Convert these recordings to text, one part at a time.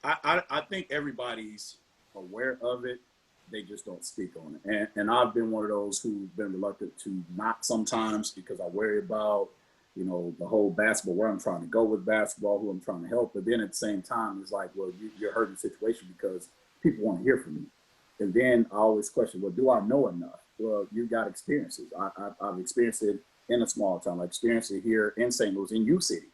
I think everybody's aware of it. They just don't speak on it. And I've been one of those who've been reluctant to not sometimes because I worry about, the whole basketball, where I'm trying to go with basketball, who I'm trying to help. But then at the same time, it's like, well, you're hurting the situation because people want to hear from you. And then I always question, well, do I know enough? Well, you've got experiences. I've experienced it in a small town. I experienced it here in St. Louis, in U City.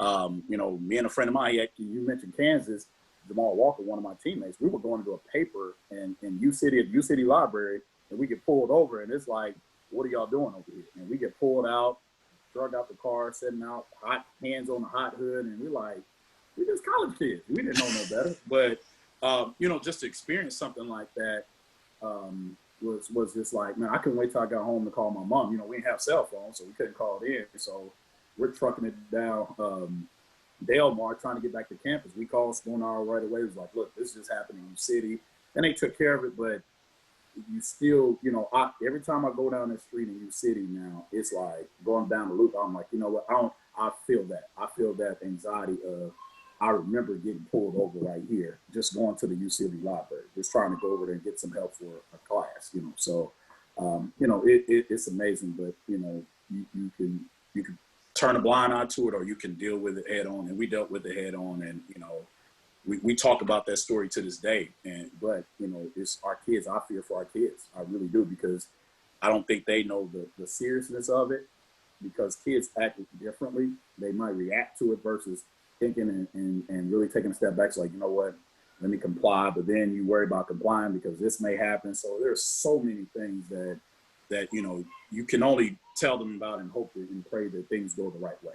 Me and a friend of mine, you mentioned Kansas, Jamal Walker, one of my teammates, we were going to do a paper in U City at U City Library, and we get pulled over, and it's like, what are y'all doing over here? And we get pulled out, drug out the car, sitting out, hot hands on the hot hood, and we're like, we just college kids. We didn't know no better. But just to experience something like that was just like, man, I couldn't wait till I got home to call my mom. We didn't have cell phones, so we couldn't call it in. So we're trucking it down. Delmar trying to get back to campus. We called Sponar right away. It was like, look, this just happened in the city. And they took care of it, but you still, every time I go down the street in U City now, it's like going down the loop. I'm like, you know what? I feel that. I feel that anxiety of, I remember getting pulled over right here, just going to the U City library, just trying to go over there and get some help for a class, So, it's amazing, but, you can turn a blind eye to it, or you can deal with it head on. And we dealt with it head on, and we talk about that story to this day. But it's our kids. I fear for our kids. I really do, because I don't think they know the seriousness of it. Because kids act differently, they might react to it versus thinking and really taking a step back. It's like, you know what, let me comply. But then you worry about complying because this may happen. So there's so many things that you can only tell them about and hope and pray that things go the right way.